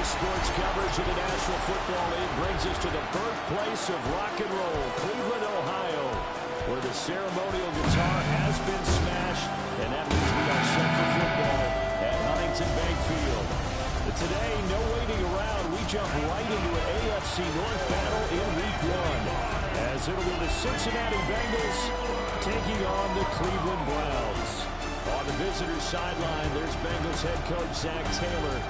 sports coverage of the National Football League brings us to the birthplace of rock and roll, Cleveland, Ohio, where the ceremonial guitar has been smashed, and that means we are set for football at Huntington Bank Field. But today, no waiting around. We jump right into an AFC North battle in Week 1, as it'll be the Cincinnati Bengals taking on the Cleveland Browns. On the visitor's sideline, there's Bengals head coach Zach Taylor.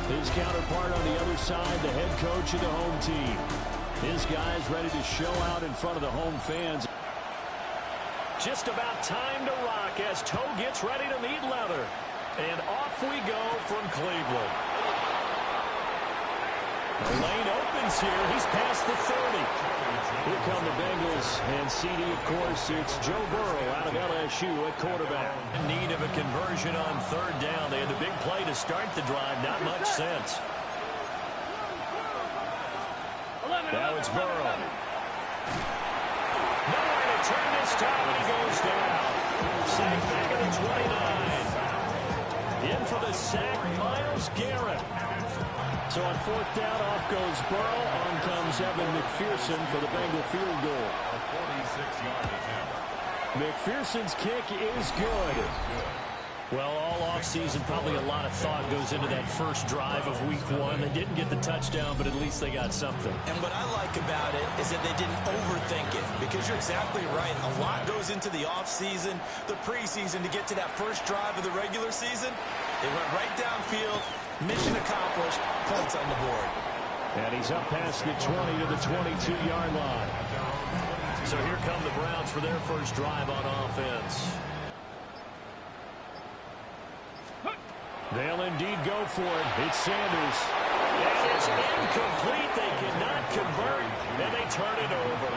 His counterpart on the other side, the head coach of the home team. His guys ready to show out in front of the home fans. Just about time to rock as toe gets ready to meet leather. And off we go from Cleveland. The lane opens here. He's past the 30. Here come the Bengals, and CD, of course, it's Joe Burrow out of LSU at quarterback. In need of a conversion on third down. They had the big play to start the drive. Not much sense. Now it's Burrow. Nowhere to turn this time, and he goes down. Sack back at the 29. In for the sack, Myles Garrett. So on fourth down, off goes Burrow. On comes Evan McPherson for the Bengal field goal. McPherson's kick is good. Well, all offseason, probably a lot of thought goes into that first drive of Week 1. They didn't get the touchdown, but at least they got something. And what I like about it is that they didn't overthink it, because you're exactly right. A lot goes into the offseason, the preseason, to get to that first drive of the regular season. They went right downfield. Mission accomplished. Points on the board. And he's up past the 20 to the 22-yard line. So here come the Browns for their first drive on offense. They'll indeed go for it. It's Sanders. And it's incomplete. They cannot convert, and they turn it over.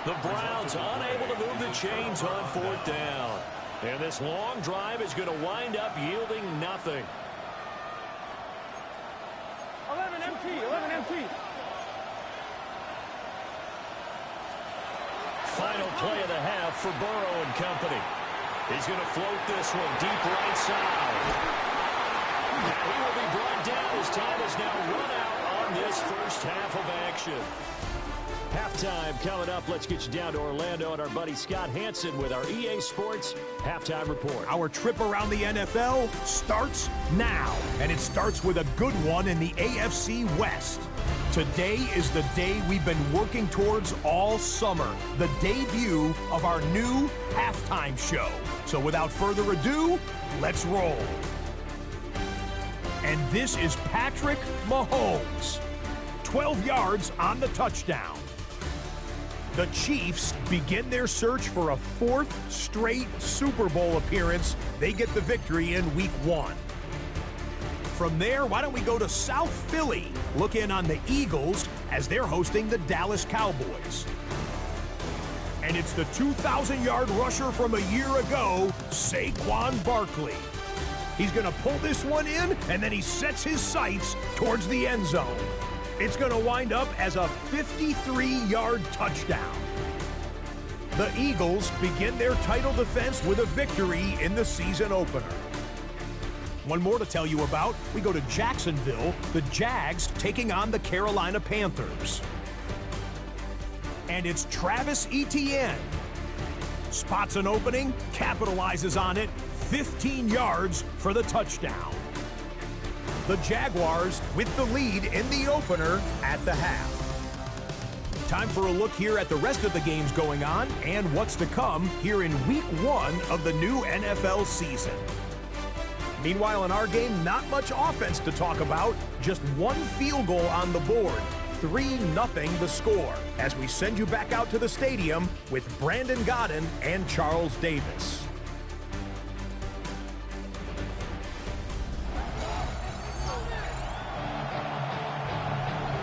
The Browns unable to move the chains on fourth down. And this long drive is going to wind up yielding nothing. 11 MT. Final play of the half for Burrow and company. He's going to float this one deep right side. And he will be brought down. His time is now run out on this first half of action. Halftime coming up. Let's get you down to Orlando and our buddy Scott Hansen with our EA Sports Halftime Report. Our trip around the NFL starts now, and it starts with a good one in the AFC West. Today is the day we've been working towards all summer, the debut of our new halftime show. So without further ado, let's roll. And this is Patrick Mahomes. 12 yards on the touchdown. The Chiefs begin their search for a fourth straight Super Bowl appearance. They get the victory in Week 1. From there, why don't we go to South Philly, look in on the Eagles as they're hosting the Dallas Cowboys. And it's the 2,000-yard rusher from a year ago, Saquon Barkley. He's going to pull this one in, and then he sets his sights towards the end zone. It's going to wind up as a 53-yard touchdown. The Eagles begin their title defense with a victory in the season opener. One more to tell you about. We go to Jacksonville, the Jags taking on the Carolina Panthers. And it's Travis Etienne. Spots an opening, capitalizes on it, 15 yards for the touchdown. The Jaguars with the lead in the opener at the half. Time for a look here at the rest of the games going on and what's to come here in Week 1 of the new NFL season. Meanwhile, in our game, not much offense to talk about. Just one field goal on the board. 3-0 the score as we send you back out to the stadium with Brandon Godden and Charles Davis.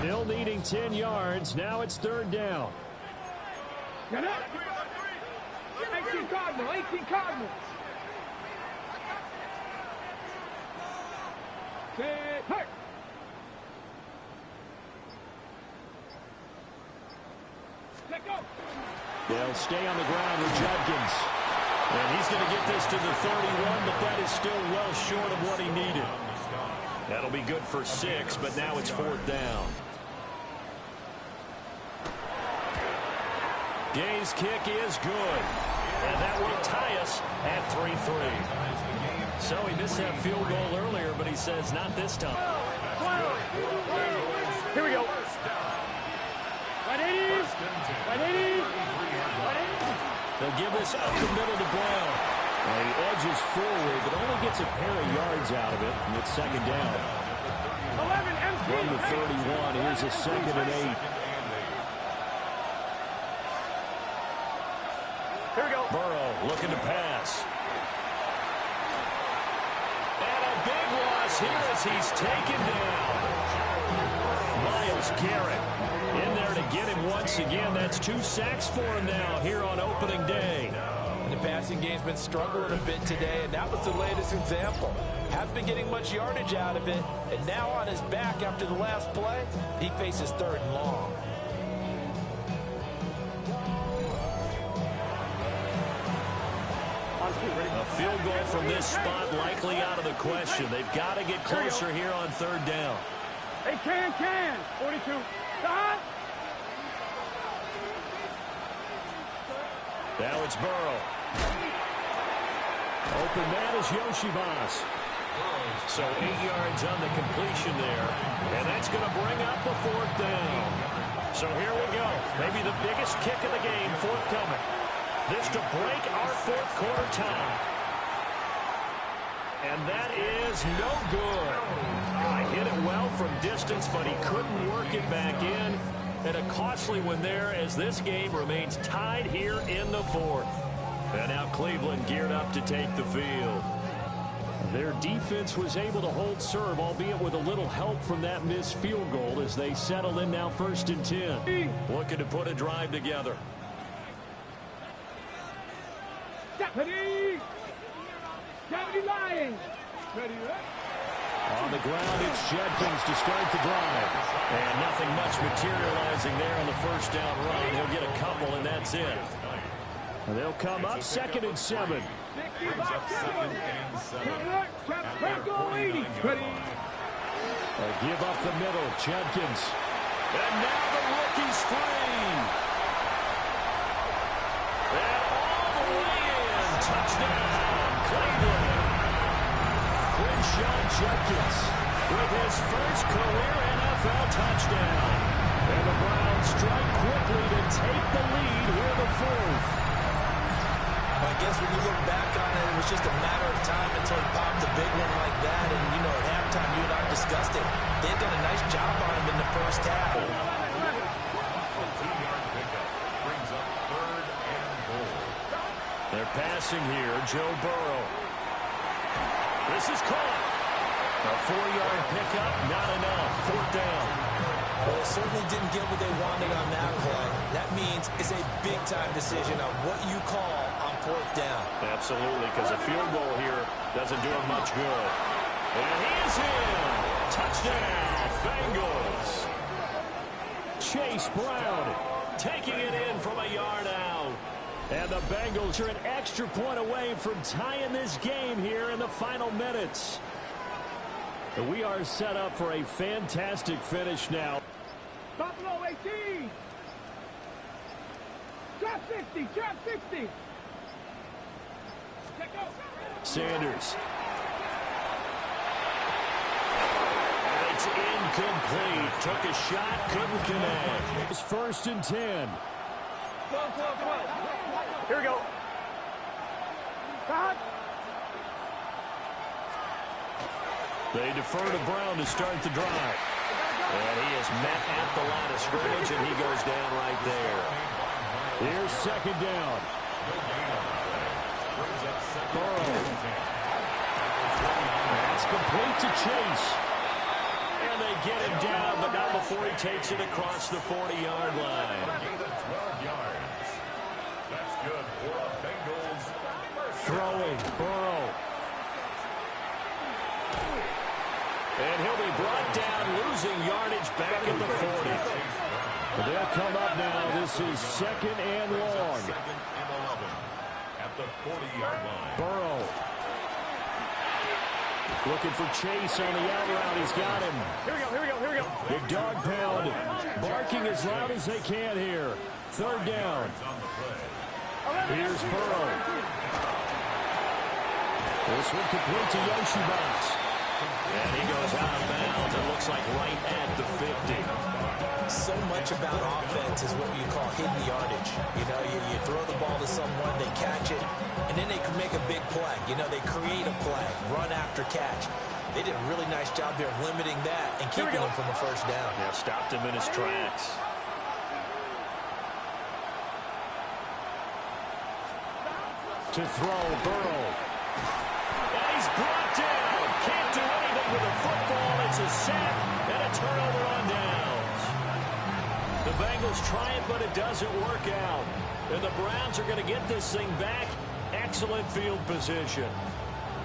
Still needing 10 yards. Now it's third down. 18 Cardinals. Hey. They'll stay on the ground with Judkins. And he's going to get this to the 31, but that is still well short of what he needed. That'll be good for 6, but now it's 4th down. Gay's kick is good. And that will tie us at 3-3. So he missed that field goal earlier, but he says not this time. Here we go. 180. 180. They'll give this up the middle to Brown. And he edges forward, but only gets a pair of yards out of it, and it's 2nd down. 11 MT. From the 31, here's a 2nd and 8. Here we go. Burrow looking to pass. And a big loss here as he's taken down. Myles Garrett in there to get him once again. That's 2 sacks for him now here on opening day. The passing game's been struggling a bit today, and that was the latest example. Hasn't been getting much yardage out of it, and now on his back after the last play, he faces 3rd and long. A field goal from this spot likely out of the question. They've got to get closer here on 3rd down. Hey, can. 42. Stop. Now it's Burrow. Open man is Yoshibas. So 8 yards on the completion there. And that's going to bring up the 4th down. So here we go. Maybe the biggest kick of the game forthcoming. This to break our 4th quarter tie. And that is no good. I hit it well from distance, but he couldn't work it back in. And a costly one there as this game remains tied here in the 4th. And now Cleveland geared up to take the field. Their defense was able to hold serve, albeit with a little help from that missed field goal as they settle in now 1st and 10. Looking to put a drive together. Deputy Lions. Ready, On the ground, it's Judkins to start the drive. And nothing much materializing there on the 1st down run. He'll get a couple, and that's it. And they'll come up 2nd and 7. Give up the middle, Judkins. And now the rookie's free. And all the way in. Touchdown, Cleveland. Quinshon Judkins with his first career NFL touchdown. And the Browns strike quickly to take the lead here in the 4th. I guess when you look back on it, it was just a matter of time until he popped a big one like that. And, you know, at halftime, you and I discussed it. They had done a nice job on him in the 1st half. They're passing here, Joe Burrow. This is caught. A 4-yard pickup, not enough. 4th down. Well, they certainly didn't get what they wanted on that play. That means it's a big-time decision on what you call on 4th down. Absolutely, because a field goal here doesn't do him much good. And he is in. Touchdown, Bengals. Chase Brown taking it in from a yard out. And the Bengals are an extra point away from tying this game here in the final minutes. We are set up for a fantastic finish now. Buffalo 18. Drop 60. Drop 60. Check out. Sanders. It's incomplete. Took a shot, couldn't connect. It's 1st and 10. 12. Here we go. Stop. They defer to Brown to start the drive. And he is met at the line of scrimmage, and he goes down right there. Here's 2nd down. Burrow. That's complete to Chase. And they get him down, but not before he takes it across the 40-yard line. Throwing, Burrow. And he'll be brought down, losing yardage back at the 40. But they'll come up now. This is 2nd and long. At the 40-yard line. Burrow. Looking for Chase on the out route. He's got him. Here we go, here we go, here we go. The dog pound barking as loud as they can here. Third down. Here's Burrow. This one complete to Yoshi. And he goes out of bounds. It looks like right at the 50. So much about offense is what you call hidden yardage. You know, you throw the ball to someone, they catch it, and then they can make a big play. You know, they create a play, run after catch. They did a really nice job there of limiting that and keeping him from a first down. Yeah, stopped him in his tracks. To throw, Burrow. And he's brought down. Can't do anything with the football. It's a sack and a turnover on downs. The Bengals try it, but it doesn't work out. And the Browns are going to get this thing back. Excellent field position.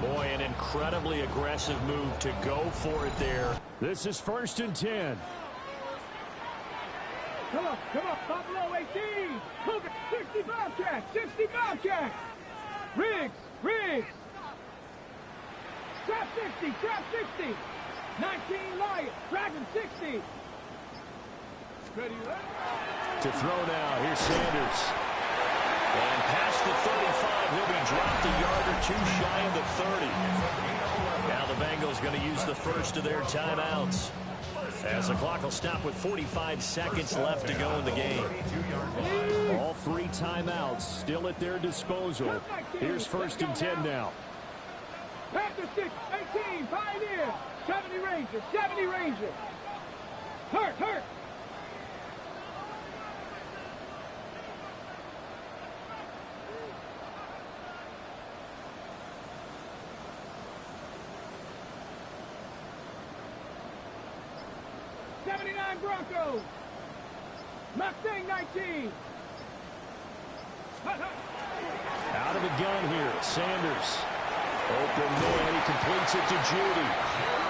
Boy, an incredibly aggressive move to go for it there. This is 1st and 10. Come on, Buffalo 18. Cougar, 65 check, 65 check. Riggs. Trap 60. 19 Lions, Dragon 60. Ready, To throw now, here's Sanders. And past the 35, he'll be dropped a yard or two shy of the 30. Now the Bengals going to use the first of their timeouts, as the clock will stop with 45 seconds left to go in the game. All 3 timeouts still at their disposal. Here's 1st and 10 now. Panther 6, 18, Pioneer. 70 Rangers. Hurt. Broncos. Mustang 19. Out of the gun here, Sanders. Open man, he completes it to Judy.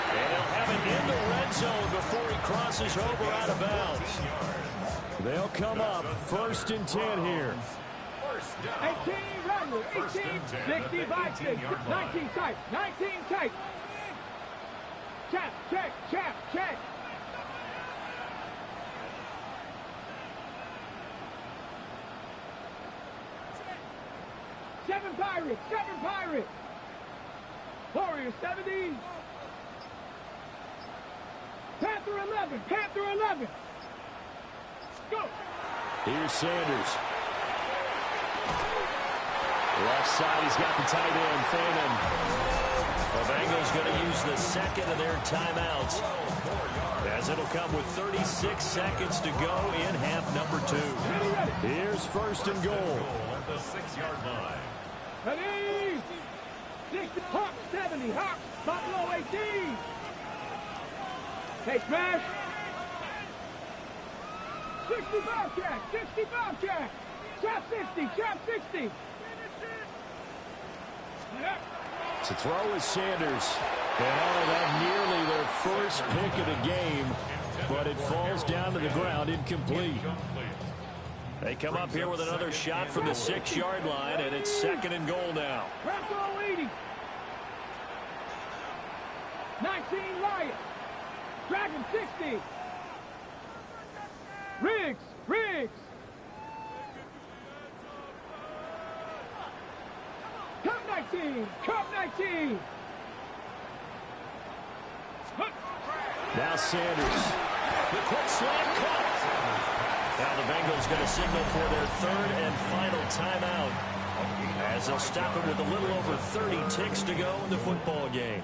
And he'll have it in the red zone before he crosses over out of bounds. They'll come up 1st and 10 here. 18 Rattler, 18, 65, 19 tight, 19 tight. Check. 7 Pirates. Warriors 70. Panther 11. Go. Here's Sanders. Left side, he's got the tight end, Fannin. The Bengals going to use the second of their timeouts, as it'll come with 36 seconds to go in half number 2. Here's 1st and goal. At the 6-yard line. Ready. 60, Hawk 70, Hawk, Buffalo 18. Hey, smash. 65 check. Trap 60. Yep. To throw is Sanders. And that nearly their first pick of the game, but it falls down to the ground, incomplete. They come up here with another shot from the 6-yard line, and it's 2nd and goal now. Bronco 80. 19 Lions. Dragon 60. Riggs. Cup 19. Now Sanders. The quick slant cut. Now the Bengals going to signal for their 3rd and final timeout, as they'll stop it with a little over 30 ticks to go in the football game.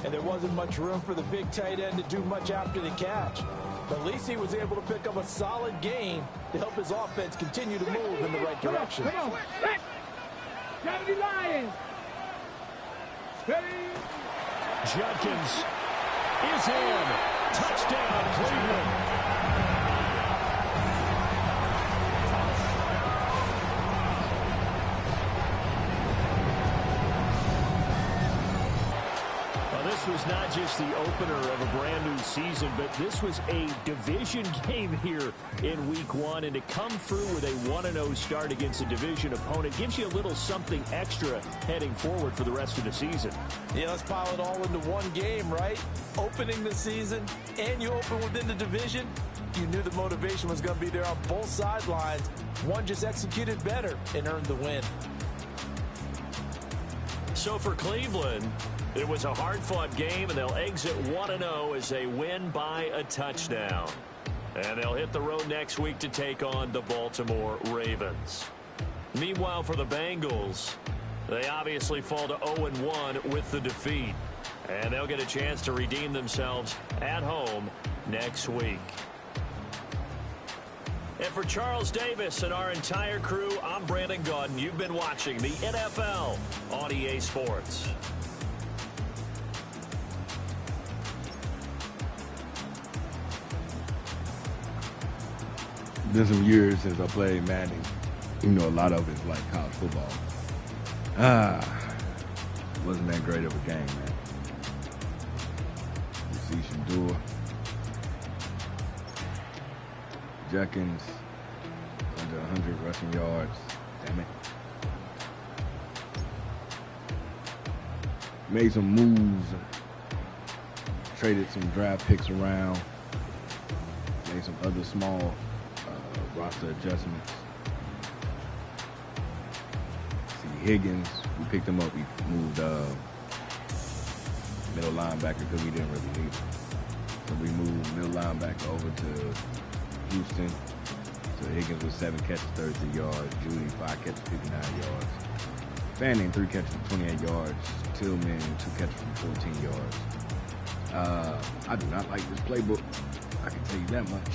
And there wasn't much room for the big tight end to do much after the catch. But at least he was able to pick up a solid gain to help his offense continue to move in the right direction. Come on. 70 Lions. Ready. Judkins is in. Touchdown, Cleveland. was not just the opener of a brand new season, but this was a division game here in week 1. And to come through with a 1-0 start against a division opponent gives you a little something extra heading forward for the rest of the season. Yeah, let's pile it all into one game, right? Opening the season, and you open within the division. You knew the motivation was going to be there on both sidelines. One just executed better and earned the win. So for Cleveland, it was a hard-fought game, and they'll exit 1-0 as they win by a touchdown. And they'll hit the road next week to take on the Baltimore Ravens. Meanwhile, for the Bengals, they obviously fall to 0-1 with the defeat. And they'll get a chance to redeem themselves at home next week. And for Charles Davis and our entire crew, I'm Brandon Gaudin. You've been watching the NFL on EA Sports. It's been some years since I played Madden. You know, a lot of it's like college football. Wasn't that great of a game, man. You see Shador, Jenkins, under 100 rushing yards. Damn it. Made some moves. Traded some draft picks around. Made some other small roster adjustments. See Higgins, we picked him up. We moved middle linebacker because we didn't really need him. So we moved middle linebacker over to Houston. So Higgins with 7 catches, 33 yards. Judy, 5 catches, 59 yards. Fanning, 3 catches for 28 yards. Tillman, 2 catches for 14 yards. I do not like this playbook. I can tell you that much.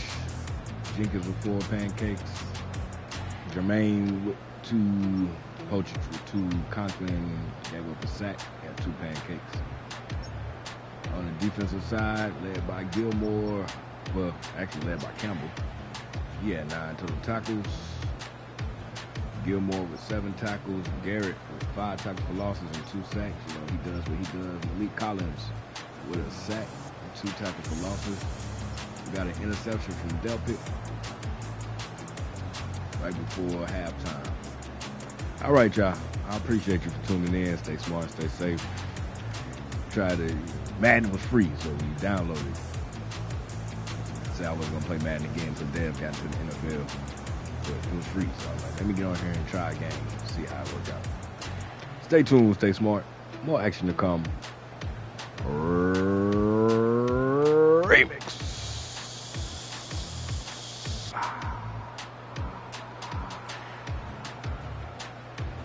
Jenkins with 4 pancakes. Jermaine with 2. Poachers with 2. Conklin gave up a sack. Got 2 pancakes. On the defensive side, led by Gilmore. Well, actually led by Campbell. He had 9 total tackles. Gilmore with 7 tackles. Garrett with 5 tackles for losses and 2 sacks. You know, he does what he does. Malik Collins with a sack and 2 tackles for losses. We got an interception from Delpit right before halftime. All right, y'all. I appreciate you for tuning in. Stay smart, stay safe. Madden was free, so we downloaded it. Said I was going to play Madden again until Dev got into the NFL. But it was free, so I was like, let me get on here and try a game, see how it worked out. Stay tuned, stay smart. More action to come. Remix.